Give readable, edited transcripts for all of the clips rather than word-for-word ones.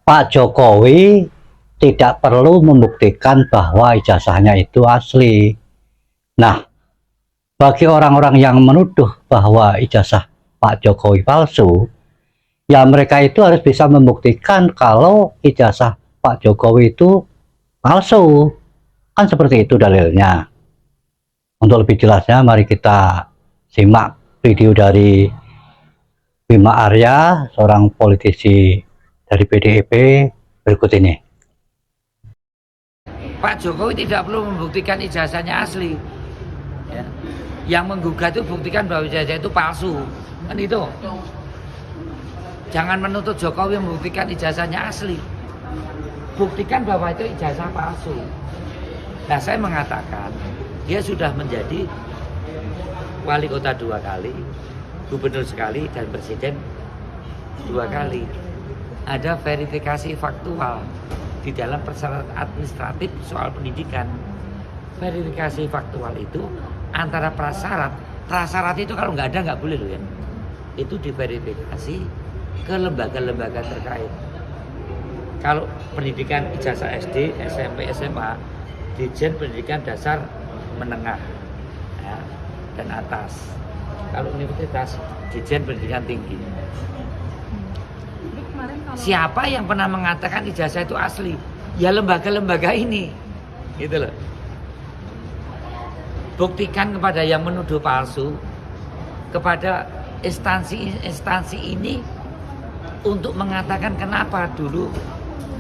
Pak Jokowi tidak perlu membuktikan bahwa ijazahnya itu asli. Nah, bagi orang-orang yang menuduh bahwa ijazah Pak Jokowi palsu, ya mereka itu harus bisa membuktikan kalau ijazah Pak Jokowi itu palsu. Kan seperti itu dalilnya. Untuk lebih jelasnya, mari kita simak video dari Bima Arya, seorang politisi dari PDIP berikut ini. Pak Jokowi tidak perlu membuktikan ijazahnya asli. Ya. Yang menggugat itu buktikan bahwa ijazah itu palsu. Kan itu. Jangan menuntut Jokowi membuktikan ijazahnya asli. Buktikan bahwa itu ijazah palsu. Nah, saya mengatakan dia sudah menjadi wali kota 2 kali, gubernur sekali, dan presiden 2 kali. Ada verifikasi faktual di dalam persyaratan administratif soal pendidikan. Verifikasi faktual itu antara prasyarat itu kalau nggak ada nggak boleh loh ya. Itu diverifikasi ke lembaga-lembaga terkait. Kalau pendidikan ijazah SD, SMP, SMA, Dijen Pendidikan Dasar Menengah ya, dan atas. Kalau universitas, Dijen Pendidikan Tinggi. Siapa yang pernah mengatakan ijazah itu asli? Ya lembaga-lembaga ini, gitu loh. Buktikan kepada yang menuduh palsu, kepada instansi-instansi ini untuk mengatakan kenapa dulu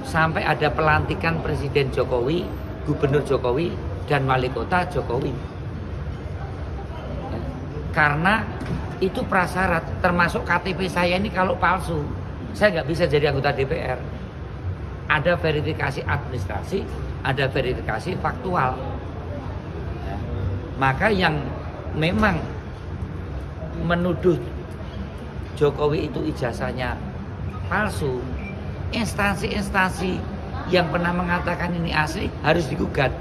sampai ada pelantikan Presiden Jokowi, Gubernur Jokowi, dan Wali Kota Jokowi. Karena itu prasyarat, termasuk KTP saya ini kalau palsu, saya nggak bisa jadi anggota DPR. Ada verifikasi administrasi, ada verifikasi faktual. Ya. Maka yang memang menuduh Jokowi itu ijazahnya palsu, instansi-instansi yang pernah mengatakan ini asli harus digugat.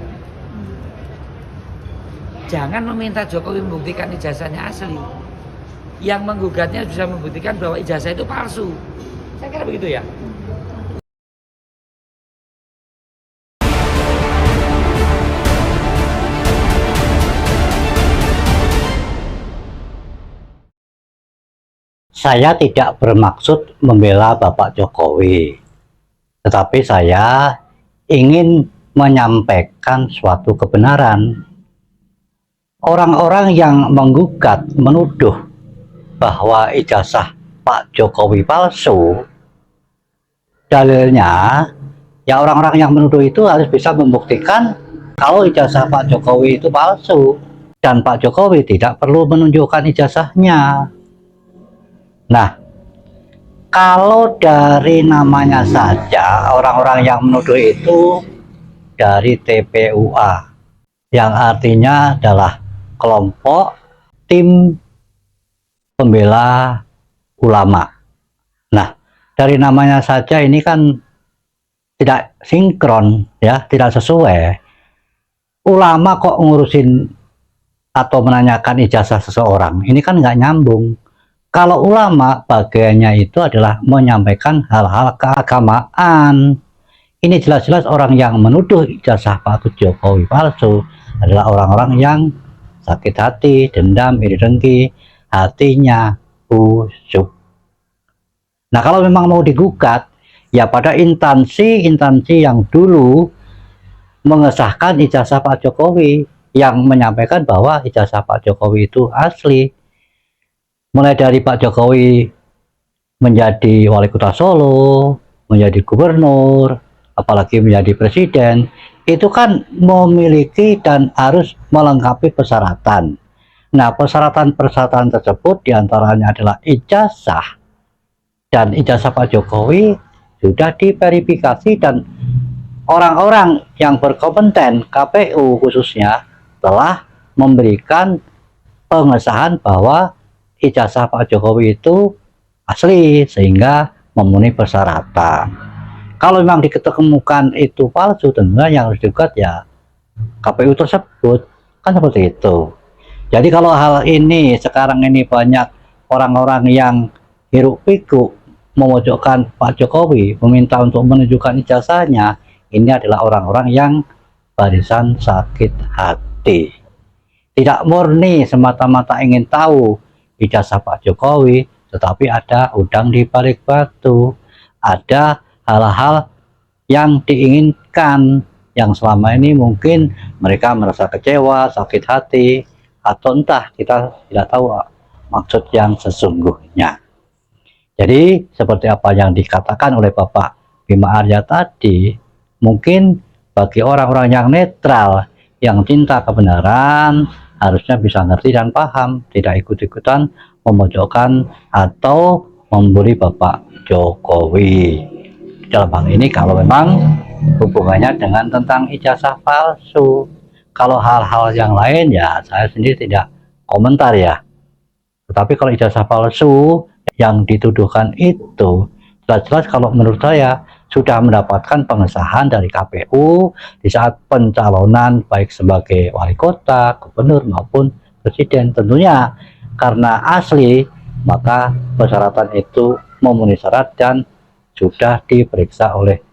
Jangan meminta Jokowi membuktikan ijazahnya asli. Yang menggugatnya bisa membuktikan bahwa ijazah itu palsu. Saya kira begitu ya. Saya tidak bermaksud membela Bapak Jokowi, tetapi saya ingin menyampaikan suatu kebenaran. Orang-orang yang menggugat, menuduh bahwa ijazah Pak Jokowi palsu, dalilnya ya orang-orang yang menuduh itu harus bisa membuktikan kalau ijazah Pak Jokowi itu palsu, dan Pak Jokowi tidak perlu menunjukkan ijazahnya. Nah, kalau dari namanya saja orang-orang yang menuduh itu dari TPUA, yang artinya adalah kelompok tim pembela ulama. Nah, dari namanya saja ini kan tidak sinkron ya, tidak sesuai. Ulama kok ngurusin atau menanyakan ijazah seseorang, ini kan nggak nyambung. Kalau ulama bagiannya itu adalah menyampaikan hal-hal keagamaan. Ini jelas-jelas orang yang menuduh ijazah Pak Jokowi palsu adalah orang-orang yang sakit hati, dendam, iri dengki, hatinya busuk. Nah, kalau memang mau digugat, ya pada instansi-instansi yang dulu mengesahkan ijazah Pak Jokowi, yang menyampaikan bahwa ijazah Pak Jokowi itu asli. Mulai dari Pak Jokowi menjadi wali kota Solo, menjadi gubernur, apalagi menjadi presiden, itu kan memiliki dan harus melengkapi persyaratan. Nah, persyaratan-persyaratan tersebut diantaranya adalah ijazah, dan ijazah Pak Jokowi sudah diverifikasi dan orang-orang yang berkompeten, KPU khususnya, telah memberikan pengesahan bahwa ijazah Pak Jokowi itu asli sehingga memenuhi persyaratan. Kalau memang diketemukan itu palsu, tentunya yang harus digugat ya KPU tersebut, kan seperti itu. Jadi kalau hal ini sekarang ini banyak orang-orang yang hiruk pikuk memojokkan Pak Jokowi, meminta untuk menunjukkan ijazahnya, ini adalah orang-orang yang barisan sakit hati. Tidak murni semata-mata ingin tahu ijazah Pak Jokowi, tetapi ada udang di balik batu. Ada hal-hal yang diinginkan, yang selama ini mungkin mereka merasa kecewa, sakit hati, atau entah kita tidak tahu maksud yang sesungguhnya. Jadi seperti apa yang dikatakan oleh Bapak Bima Arya tadi, mungkin bagi orang-orang yang netral, yang cinta kebenaran, harusnya bisa ngerti dan paham, tidak ikut-ikutan memojokkan atau membuli Bapak Jokowi. Dalam hal ini kalau memang hubungannya dengan tentang ijazah palsu. Kalau hal-hal yang lain ya saya sendiri tidak komentar ya. Tetapi kalau ijazah palsu yang dituduhkan itu jelas-jelas kalau menurut saya sudah mendapatkan pengesahan dari KPU di saat pencalonan baik sebagai wali kota, gubernur maupun presiden. Tentunya karena asli maka persyaratan itu memenuhi syarat dan sudah diperiksa oleh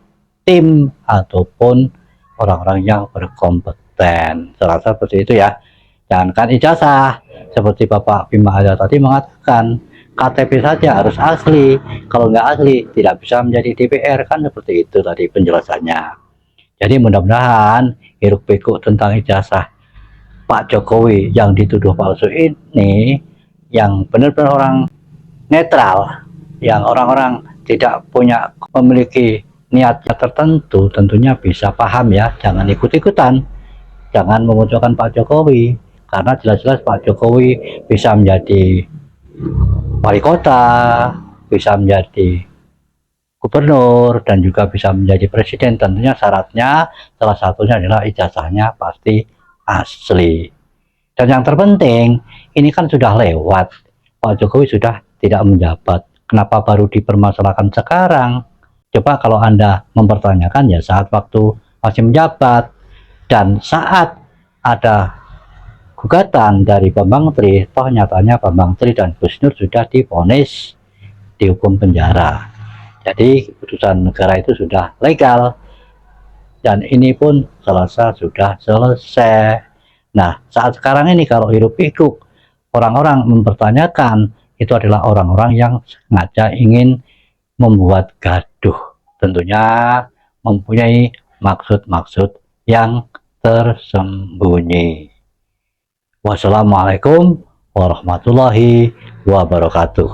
tim ataupun orang-orang yang berkompeten. Saya rasa seperti itu ya. Jangankan ijazah, seperti Bapak Bima Arya tadi mengatakan, KTP saja harus asli. Kalau nggak asli, tidak bisa menjadi DPR, kan seperti itu tadi penjelasannya. Jadi mudah-mudahan hiruk pikuk tentang ijazah Pak Jokowi yang dituduh palsu ini, yang benar-benar orang netral, yang orang-orang tidak punya memiliki niat tertentu, tentunya bisa paham ya. Jangan ikut-ikutan, jangan memojokkan Pak Jokowi, karena jelas-jelas Pak Jokowi bisa menjadi wali kota, bisa menjadi gubernur, dan juga bisa menjadi presiden. Tentunya syaratnya salah satunya adalah ijazahnya pasti asli. Dan yang terpenting, ini kan sudah lewat, Pak Jokowi sudah tidak menjabat, kenapa baru dipermasalahkan sekarang? Coba kalau Anda mempertanyakan ya saat waktu masih menjabat, dan saat ada gugatan dari Bambang Tri, toh nyatanya Bambang Tri dan Gus Nur sudah divonis dihukum penjara. Jadi keputusan negara itu sudah legal, dan ini pun selesai, sudah selesai. Nah saat sekarang ini kalau hiruk pikuk orang-orang mempertanyakan, itu adalah orang-orang yang sengaja ingin membuat gaduh, tentunya mempunyai maksud-maksud yang tersembunyi. Wassalamualaikum warahmatullahi wabarakatuh.